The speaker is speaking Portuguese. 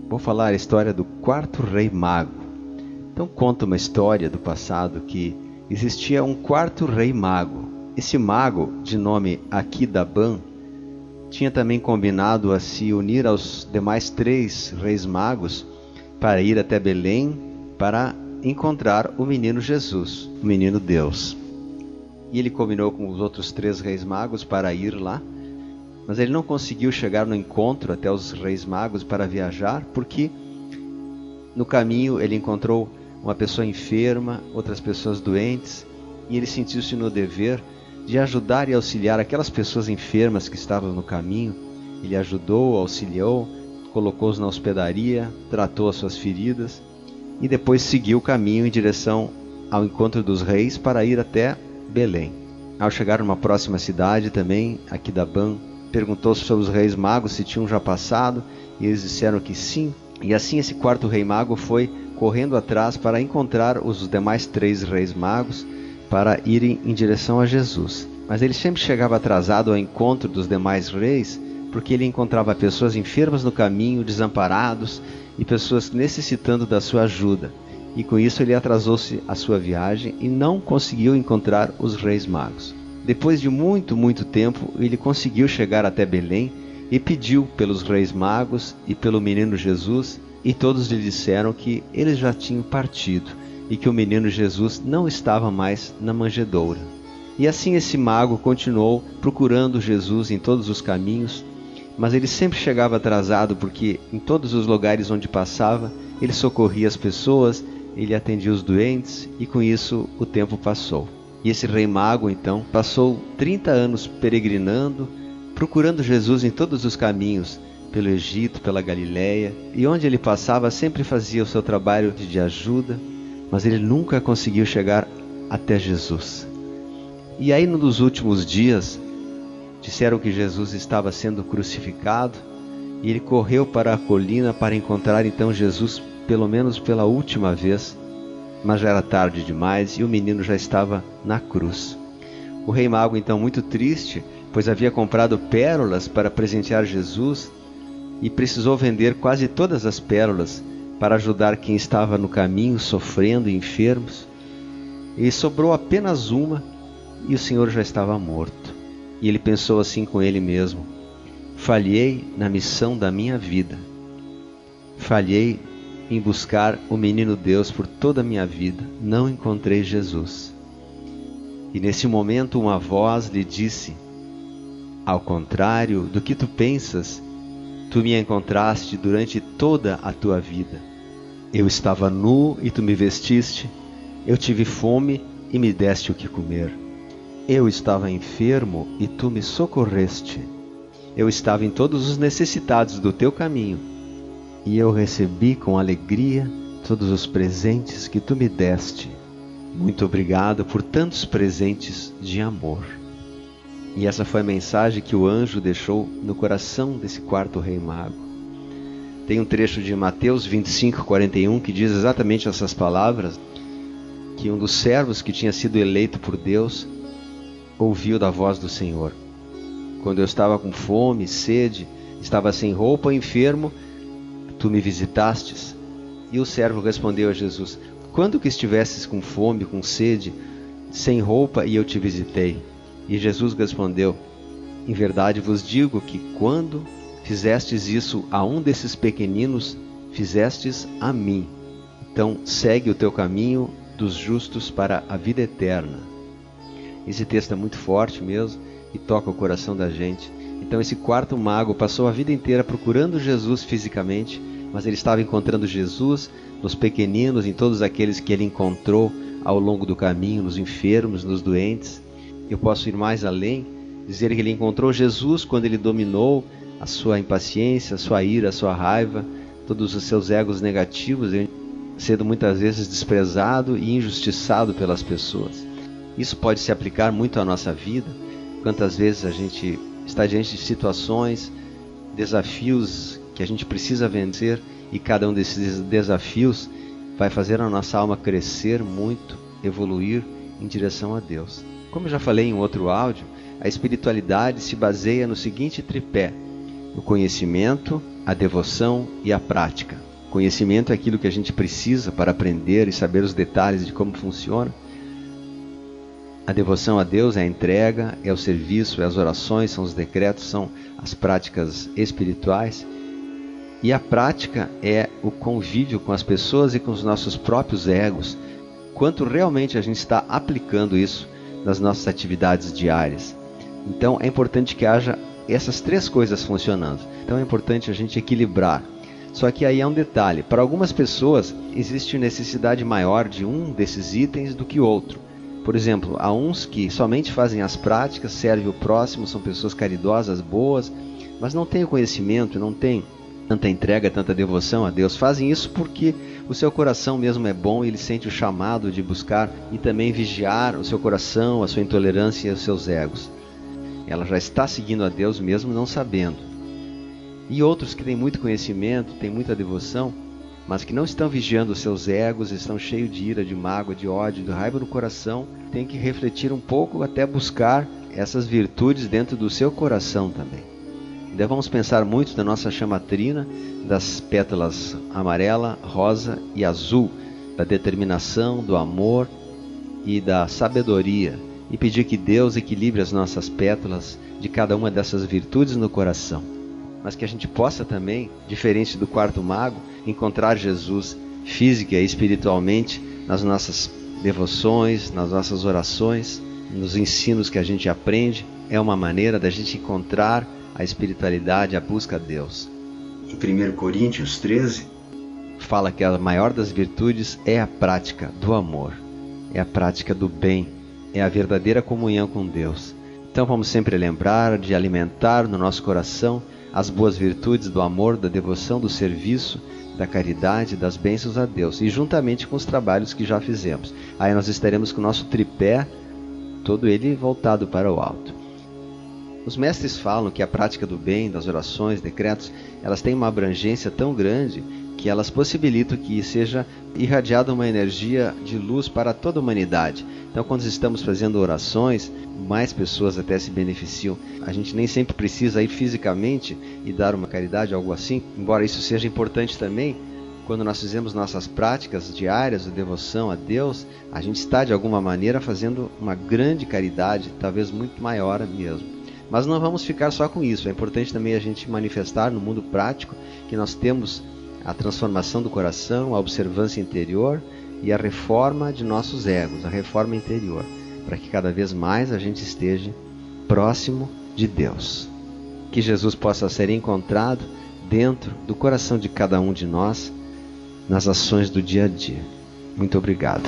Vou falar a história do quarto rei mago. Então conta uma história do passado que existia um quarto rei mago. Esse mago, de nome Aquidaban, tinha também combinado a se unir aos demais 3 reis magos para ir até Belém para encontrar o menino Jesus, o menino Deus. E ele combinou com os outros 3 reis magos para ir lá, mas ele não conseguiu chegar no encontro até os reis magos para viajar, porque no caminho ele encontrou uma pessoa enferma, outras pessoas doentes, e ele sentiu-se no dever de ajudar e auxiliar aquelas pessoas enfermas que estavam no caminho. Ele ajudou, auxiliou, colocou-os na hospedaria, tratou as suas feridas e depois seguiu o caminho em direção ao encontro dos reis para ir até Belém. Ao chegar numa próxima cidade também, Aquidaban perguntou sobre os reis magos se tinham já passado, e eles disseram que sim. E assim esse quarto rei mago foi correndo atrás para encontrar os demais 3 reis magos para irem em direção a Jesus. Mas ele sempre chegava atrasado ao encontro dos demais reis, porque ele encontrava pessoas enfermas no caminho, desamparados, e pessoas necessitando da sua ajuda. E com isso ele atrasou-se a sua viagem e não conseguiu encontrar os reis magos. Depois de muito tempo, ele conseguiu chegar até Belém e pediu pelos reis magos e pelo menino Jesus, e todos lhe disseram que eles já tinham partido e que o menino Jesus não estava mais na manjedoura. E assim esse mago continuou procurando Jesus em todos os caminhos, mas ele sempre chegava atrasado, porque em todos os lugares onde passava, ele socorria as pessoas, ele atendia os doentes, e com isso o tempo passou. E esse rei mago então passou 30 anos peregrinando, procurando Jesus em todos os caminhos, pelo Egito, pela Galileia, e onde ele passava sempre fazia o seu trabalho de ajuda, mas ele nunca conseguiu chegar até Jesus. E aí, num dos últimos dias, disseram que Jesus estava sendo crucificado, e ele correu para a colina para encontrar então Jesus, pelo menos pela última vez, mas já era tarde demais e o menino já estava na cruz. O rei mago então, muito triste, pois havia comprado pérolas para presentear Jesus e precisou vender quase todas as pérolas para ajudar quem estava no caminho, sofrendo e enfermos. E sobrou apenas uma, e o Senhor já estava morto. E ele pensou assim com ele mesmo: falhei na missão da minha vida. Falhei em buscar o menino Deus por toda a minha vida. Não encontrei Jesus. E nesse momento uma voz lhe disse: ao contrário do que tu pensas, tu me encontraste durante toda a tua vida. Eu estava nu e tu me vestiste. Eu tive fome e me deste o que comer. Eu estava enfermo e tu me socorreste. Eu estava em todos os necessitados do teu caminho, e eu recebi com alegria todos os presentes que tu me deste. Muito obrigado por tantos presentes de amor. E essa foi a mensagem que o anjo deixou no coração desse quarto rei mago. Tem um trecho de Mateus 25:41 que diz exatamente essas palavras, que um dos servos que tinha sido eleito por Deus ouviu da voz do Senhor: quando eu estava com fome, sede, estava sem roupa, enfermo, tu me visitastes. E o servo respondeu a Jesus: quando que estivesses com fome, com sede, sem roupa, e eu te visitei? E Jesus respondeu: em verdade vos digo que quando fizestes isso a um desses pequeninos, fizestes a mim. Então segue o teu caminho dos justos para a vida eterna. Esse texto é muito forte mesmo e toca o coração da gente. Então esse quarto mago passou a vida inteira procurando Jesus fisicamente, mas ele estava encontrando Jesus nos pequeninos, em todos aqueles que ele encontrou ao longo do caminho, nos enfermos, nos doentes. Eu posso ir mais além, dizer que ele encontrou Jesus quando ele dominou a sua impaciência, a sua ira, a sua raiva, todos os seus egos negativos, sendo muitas vezes desprezado e injustiçado pelas pessoas. Isso pode se aplicar muito à nossa vida. Quantas vezes a gente está diante de situações, desafios que a gente precisa vencer, e cada um desses desafios vai fazer a nossa alma crescer muito, evoluir em direção a Deus. Como eu já falei em outro áudio, a espiritualidade se baseia no seguinte tripé: o conhecimento, a devoção e a prática. Conhecimento é aquilo que a gente precisa para aprender e saber os detalhes de como funciona. A devoção a Deus é a entrega, é o serviço, é as orações, são os decretos, são as práticas espirituais. E a prática é o convívio com as pessoas e com os nossos próprios egos. Quanto realmente a gente está aplicando isso nas nossas atividades diárias. Então é importante que haja essas três coisas funcionando. Então é importante a gente equilibrar. Só que aí é um detalhe. Para algumas pessoas existe necessidade maior de um desses itens do que outro. Por exemplo, há uns que somente fazem as práticas, servem o próximo, são pessoas caridosas, boas, mas não têm o conhecimento, não têm tanta entrega, tanta devoção a Deus. Fazem isso porque o seu coração mesmo é bom e ele sente o chamado de buscar e também vigiar o seu coração, a sua intolerância e os seus egos. Ela já está seguindo a Deus mesmo não sabendo. E outros que têm muito conhecimento, têm muita devoção, mas que não estão vigiando os seus egos, estão cheios de ira, de mágoa, de ódio, de raiva no coração, têm que refletir um pouco até buscar essas virtudes dentro do seu coração também. Devemos pensar muito na nossa chama trina, das pétalas amarela, rosa e azul, da determinação, do amor e da sabedoria, e pedir que Deus equilibre as nossas pétalas de cada uma dessas virtudes no coração. Mas que a gente possa também, diferente do quarto mago, encontrar Jesus física e espiritualmente nas nossas devoções, nas nossas orações, nos ensinos que a gente aprende. É uma maneira da gente encontrar a espiritualidade, a busca a Deus. Em 1 Coríntios 13, fala que a maior das virtudes é a prática do amor, é a prática do bem, é a verdadeira comunhão com Deus. Então vamos sempre lembrar de alimentar no nosso coração as boas virtudes do amor, da devoção, do serviço, da caridade, das bênçãos a Deus, e juntamente com os trabalhos que já fizemos. Aí nós estaremos com o nosso tripé, todo ele voltado para o alto. Os mestres falam que a prática do bem, das orações, decretos, elas têm uma abrangência tão grande que elas possibilitam que seja irradiada uma energia de luz para toda a humanidade. Então, quando estamos fazendo orações, mais pessoas até se beneficiam. A gente nem sempre precisa ir fisicamente e dar uma caridade, algo assim, embora isso seja importante também. Quando nós fizemos nossas práticas diárias de devoção a Deus, a gente está de alguma maneira fazendo uma grande caridade, talvez muito maior mesmo. Mas não vamos ficar só com isso. É importante também a gente manifestar no mundo prático que nós temos a transformação do coração, a observância interior e a reforma de nossos egos, a reforma interior, para que cada vez mais a gente esteja próximo de Deus. Que Jesus possa ser encontrado dentro do coração de cada um de nós, nas ações do dia a dia. Muito obrigado.